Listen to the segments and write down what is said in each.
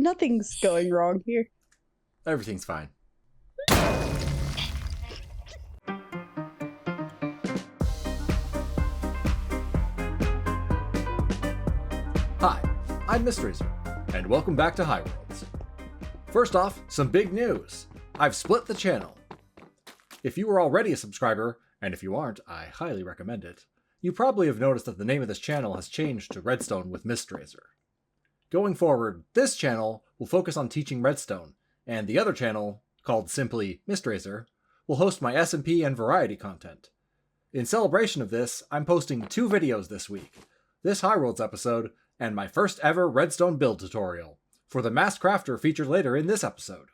Nothing's going wrong here. Everything's fine. Hi, I'm Mysteries, and welcome back to Highworlds. First off, some big news. I've split the channel. If you were already a subscriber, and if you aren't, I highly recommend it, you probably have noticed that the name of this channel has changed to Redstone with Mysteries. Going forward, this channel will focus on teaching Redstone, and the other channel, called simply Mysteries, will host my SMP and variety content. In celebration of this, I'm posting 2 videos this week, this Highworlds episode, and my first ever Redstone build tutorial, for the MASS Crafter featured later in this episode.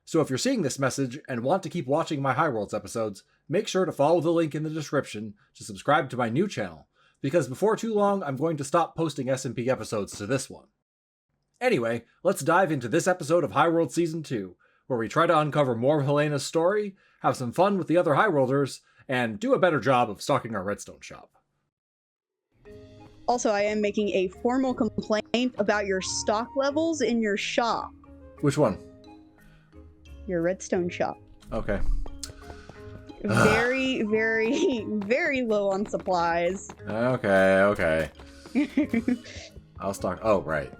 So if you're seeing this message and want to keep watching my Highworlds episodes, make sure to follow the link in the description to subscribe to my new channel, because before too long I'm going to stop posting SMP episodes to this one. Anyway, let's dive into this episode of Highworlds Season 2, where we try to uncover more of Heleina's story, have some fun with the other Highworlders, and do a better job of stocking our Redstone shop. Also, I am making a formal complaint about your stock levels in your shop. Which one? Your Redstone shop. Okay. Very, very low on supplies. Okay. I'll stock. Oh, right.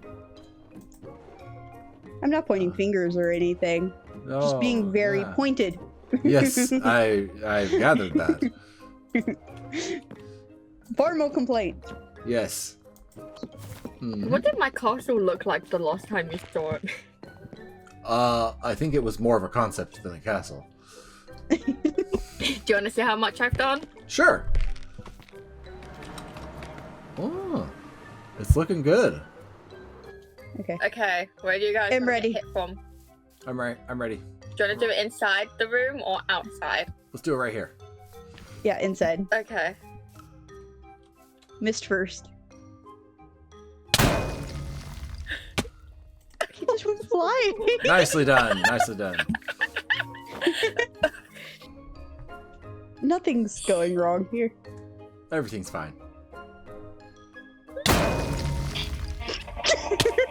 I'm not pointing fingers or anything. Just being very pointed. Yes, I've gathered that. Formal complaint. Yes. What did my castle look like the last time you saw it? I think it was more of a concept than a castle. Do you want to see how much I've done? Sure. Oh, it's looking good. Okay. Okay, where do you guys I'm want to ready. get hit from? I'm ready. Do you want to do it inside the room or outside? Let's do it right here. Yeah, inside. Okay. Missed first. He just went flying. Nicely done. Nothing's going wrong here. Everything's fine.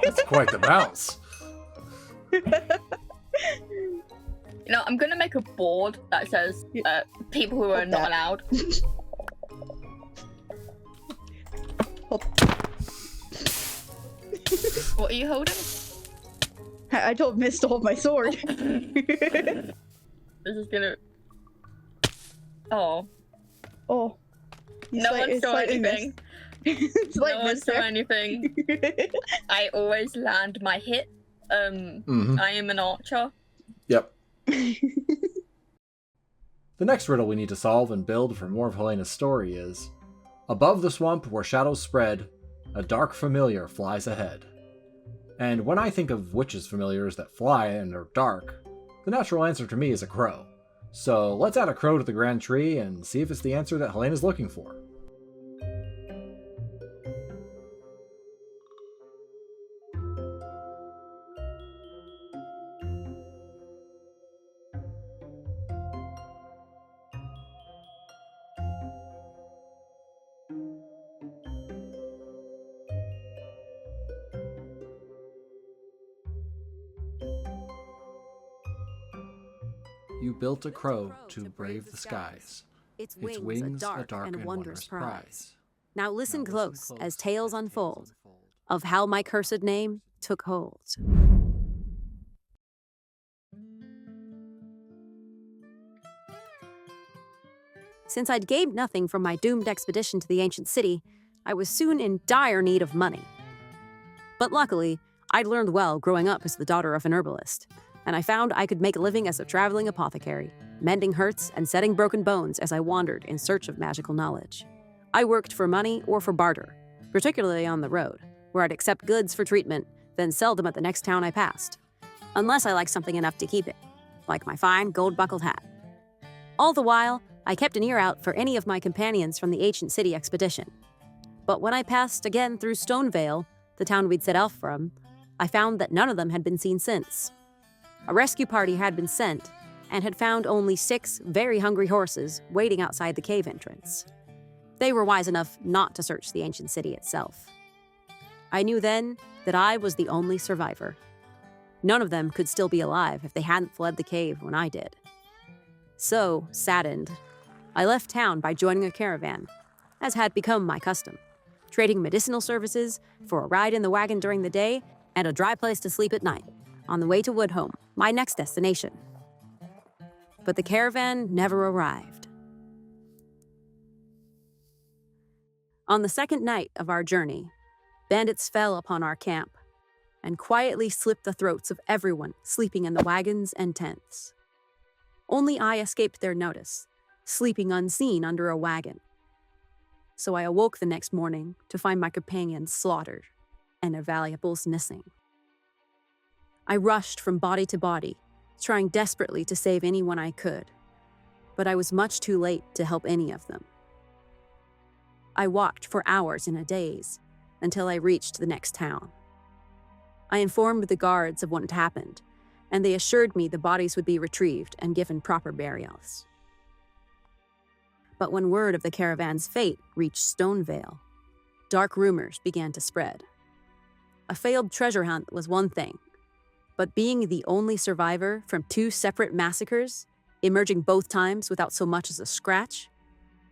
That's quite the bounce. You know, I'm gonna make a board that says people who are not allowed. What are you holding? I told Mist to hold my sword. This is gonna... Oh. Oh. No one saw anything. It's like no one saw anything. I always land my hit. I am an archer. Yep. The next riddle we need to solve and build for more of Heleina's story is, above the swamp where shadows spread, a dark familiar flies ahead. And when I think of witches' familiars that fly and are dark, the natural answer to me is a crow. So let's add a crow to the grand tree and see if it's the answer that Heleina's looking for. You built a crow to brave the skies. Its wings a dark and wondrous prize. Now listen close as tales unfold of how my cursed name took hold. Since I'd gained nothing from my doomed expedition to the ancient city, I was soon in dire need of money. But luckily, I'd learned well growing up as the daughter of an herbalist, and I found I could make a living as a traveling apothecary, mending hurts and setting broken bones as I wandered in search of magical knowledge. I worked for money or for barter, particularly on the road, where I'd accept goods for treatment, then sell them at the next town I passed, unless I liked something enough to keep it, like my fine gold-buckled hat. All the while, I kept an ear out for any of my companions from the ancient city expedition. But when I passed again through Stonevale, the town we'd set out from, I found that none of them had been seen since. A rescue party had been sent, and had found only 6 very hungry horses waiting outside the cave entrance. They were wise enough not to search the ancient city itself. I knew then that I was the only survivor. None of them could still be alive if they hadn't fled the cave when I did. So, saddened, I left town by joining a caravan, as had become my custom, trading medicinal services for a ride in the wagon during the day and a dry place to sleep at night, on the way to Woodhome, my next destination. But the caravan never arrived. On the second night of our journey, bandits fell upon our camp and quietly slit the throats of everyone sleeping in the wagons and tents. Only I escaped their notice, sleeping unseen under a wagon. So I awoke the next morning to find my companions slaughtered and their valuables missing. I rushed from body to body, trying desperately to save anyone I could, but I was much too late to help any of them. I walked for hours in a daze until I reached the next town. I informed the guards of what had happened, and they assured me the bodies would be retrieved and given proper burials. But when word of the caravan's fate reached Stonevale, dark rumors began to spread. A failed treasure hunt was one thing, but being the only survivor from 2 separate massacres, emerging both times without so much as a scratch,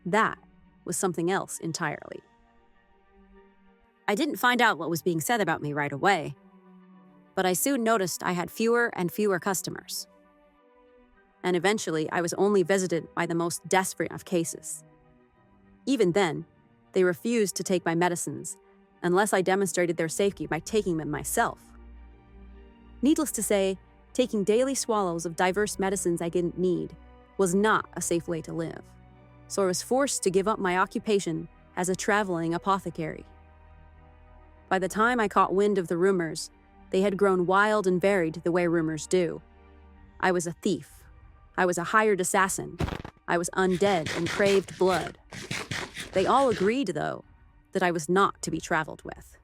that was something else entirely. I didn't find out what was being said about me right away, but I soon noticed I had fewer and fewer customers. And eventually, I was only visited by the most desperate of cases. Even then, they refused to take my medicines unless I demonstrated their safety by taking them myself. Needless to say, taking daily swallows of diverse medicines I didn't need was not a safe way to live, so I was forced to give up my occupation as a traveling apothecary. By the time I caught wind of the rumors, they had grown wild and varied the way rumors do. I was a thief. I was a hired assassin. I was undead and craved blood. They all agreed, though, that I was not to be traveled with.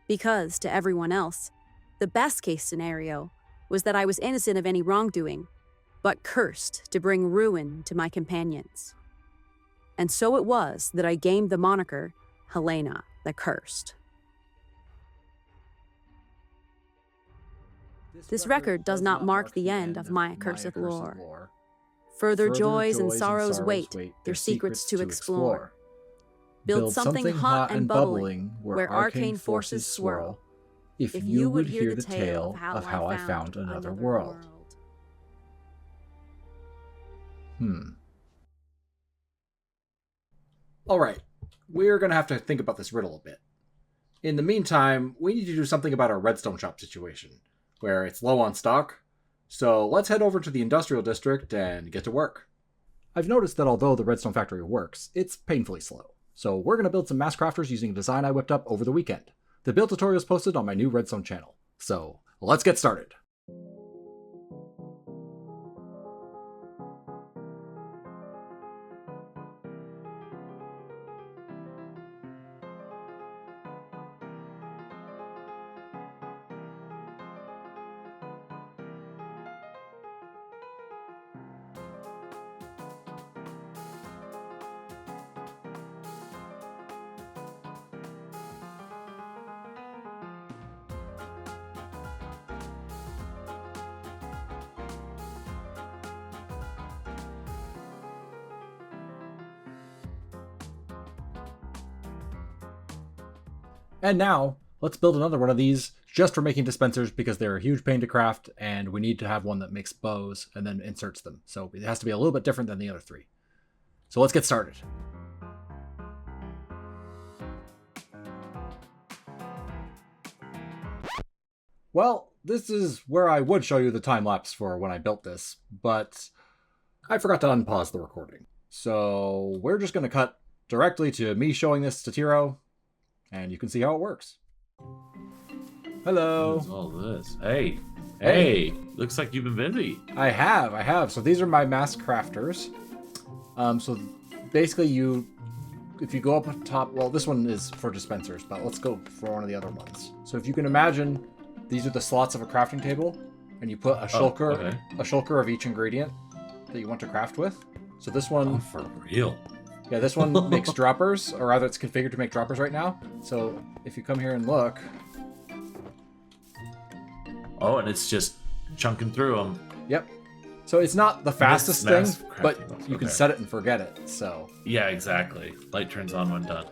Because, to everyone else, the best-case scenario was that I was innocent of any wrongdoing, but cursed to bring ruin to my companions. And so it was that I gained the moniker Heleina the Cursed. This record does not mark the end of my accursed lore. Further joys and sorrows wait, their secrets to explore. Build something hot and bubbling, where arcane forces swirl, if you would hear the tale of how I found another world. Alright, we're gonna have to think about this riddle a bit. In the meantime, we need to do something about our Redstone Shop situation, where it's low on stock, so let's head over to the industrial district and get to work. I've noticed that although the Redstone factory works, it's painfully slow, so we're going to build some mass crafters using a design I whipped up over the weekend. The build tutorial is posted on my new Redstone channel, so let's get started. And now, let's build another one of these just for making dispensers because they're a huge pain to craft and we need to have one that makes bows and then inserts them. So it has to be a little bit different than the other 3. So let's get started. Well, this is where I would show you the time lapse for when I built this, but I forgot to unpause the recording. So we're just going to cut directly to me showing this to Tiro, and you can see how it works. Hello. What's all this? Hey, looks like you've been busy. I have. So these are my mass crafters. So basically if you go up top, well, this one is for dispensers, but let's go for one of the other ones. So if you can imagine, these are the slots of a crafting table, and you put a shulker of each ingredient that you want to craft with. So this one... Oh, for real? Yeah, this one makes droppers, or rather it's configured to make droppers right now. So if you come here and look, Oh, and it's just chunking through them. Yep. So it's not the fastest thing, mass but crafting you can okay. set it and forget it. So Yeah, exactly. Light turns on when done.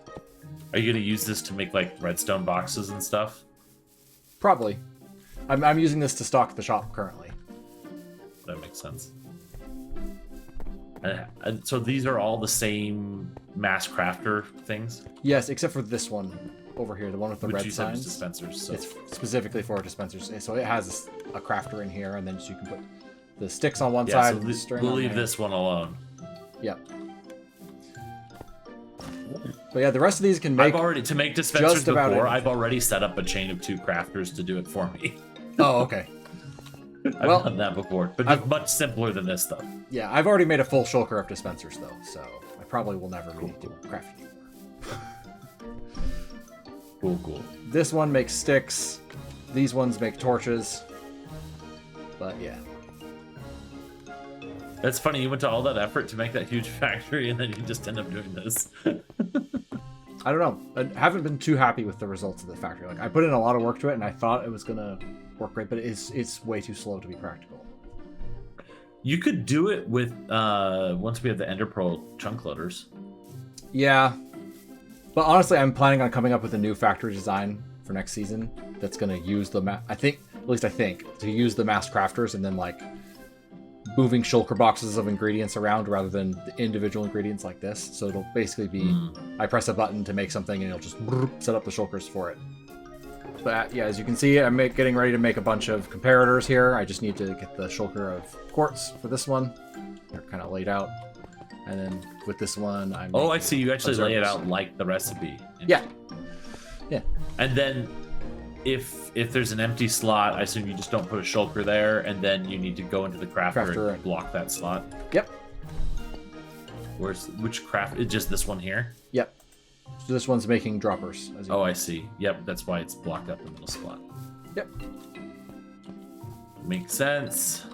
Are you gonna use this to make like redstone boxes and stuff? probably. I'm using this to stock the shop currently. That makes sense. And so these are all the same mass crafter things, Yes, except for this one over here, the one with the which red you said is signs. dispensers. So It's specifically for dispensers. So it has a crafter in here, and then so you can put the sticks on one yeah, side so and the string we'll on leave there. this one alone. Yep. But yeah, the rest of these can make. I've already to make dispensers just about before. anything. I've already set up a chain of 2 crafters to do it for me. Oh, okay. I've Well, done that before, but I've- it's much simpler than this stuff. Yeah, I've already made a full shulker of dispensers though, so I probably will never need to craft anymore. Cool. This one makes sticks. These ones make torches. But yeah. That's funny. You went to all that effort to make that huge factory, and then you just end up doing this. I don't know. I haven't been too happy with the results of the factory. Like I put in a lot of work to it, and I thought it was gonna work great, but it's way too slow to be practical. You could do it with once we have the Ender Pearl chunk loaders. Yeah, but honestly, I'm planning on coming up with a new factory design for next season that's gonna use the I think to use the mass crafters and then like moving shulker boxes of ingredients around rather than the individual ingredients like this. So it'll basically be I press a button to make something and it'll just set up the shulkers for it. But yeah, as you can see, I'm getting ready to make a bunch of comparators here. I just need to get the shulker of quartz for this one. They're kind of laid out. And then with this one, I'm Oh, I making see. You actually lay it observers. out like the recipe. Yeah. Yeah. And then if there's an empty slot, I assume you just don't put a shulker there, and then you need to go into the crafter and block that slot. Yep. Which craft? It's just this one here? Yep. So this one's making droppers. As you Oh, I see. Yep, that's why it's blocked up in the middle slot. Yep. Makes sense.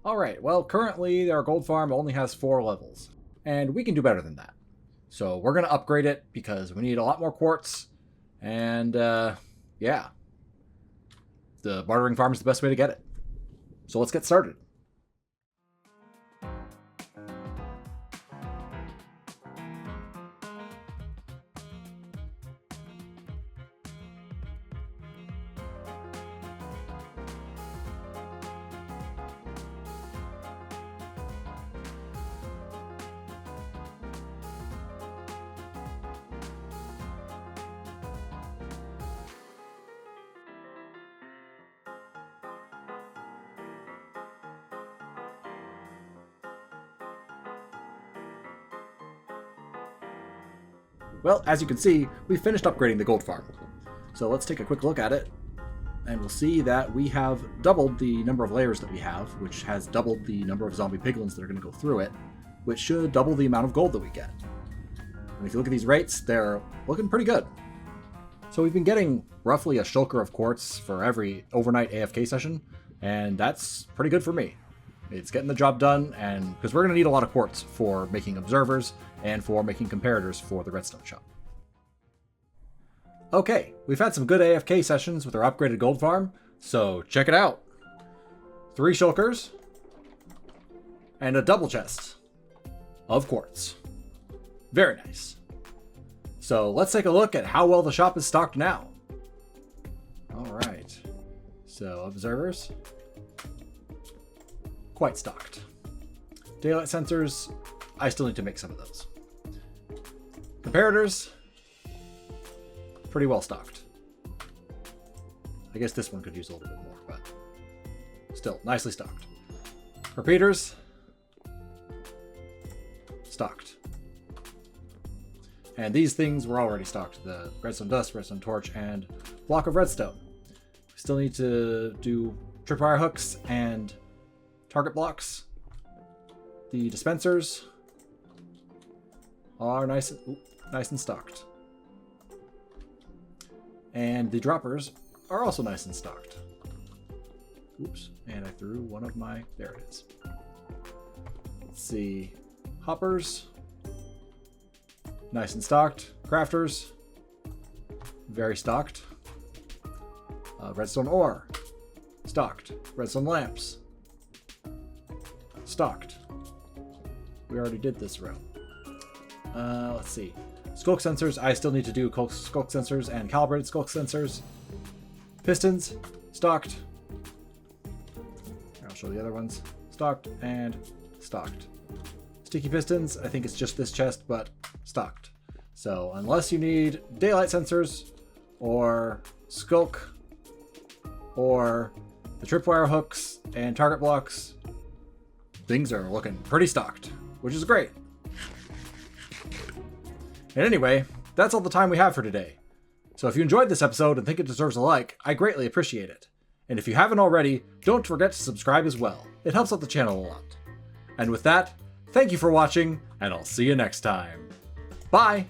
All right. Well, currently our gold farm only has 4 levels, and we can do better than that. So we're gonna upgrade it because we need a lot more quartz, and yeah, the bartering farm is the best way to get it. So let's get started. Well, as you can see, we finished upgrading the gold farm. So let's take a quick look at it, and we'll see that we have doubled the number of layers that we have, which has doubled the number of zombie piglins that are going to go through it, which should double the amount of gold that we get. And if you look at these rates, they're looking pretty good. So we've been getting roughly a shulker of quartz for every overnight AFK session, and that's pretty good for me. It's getting the job done, and because we're going to need a lot of quartz for making observers and for making comparators for the Redstone Shop. Okay, we've had some good AFK sessions with our upgraded gold farm, so check it out. 3 shulkers and a double chest of quartz. Very nice. So let's take a look at how well the shop is stocked now. All right, so observers, quite stocked. Daylight sensors, I still need to make some of those. Comparators, pretty well stocked. I guess this one could use a little bit more, but still nicely stocked. Repeaters, stocked. And these things were already stocked: the redstone dust, redstone torch, and block of redstone. We still need to do tripwire hooks and target blocks. The dispensers are nice and stocked. And the droppers are also nice and stocked. Oops, and I threw one of my, there it is. Let's see, hoppers, nice and stocked. Crafters, very stocked. Redstone ore, Stocked. Redstone lamps. Stocked. We already did this row. Let's see. Skulk sensors. I still need to do skulk sensors and calibrated skulk sensors. Pistons. Stocked. I'll show the other ones. Stocked and stocked. Sticky pistons. I think it's just this chest, but stocked. So unless you need daylight sensors or skulk or the tripwire hooks and target blocks, things are looking pretty stocked, which is great. And anyway, that's all the time we have for today. So if you enjoyed this episode and think it deserves a like, I greatly appreciate it. And if you haven't already, don't forget to subscribe as well. It helps out the channel a lot. And with that, thank you for watching, and I'll see you next time. Bye!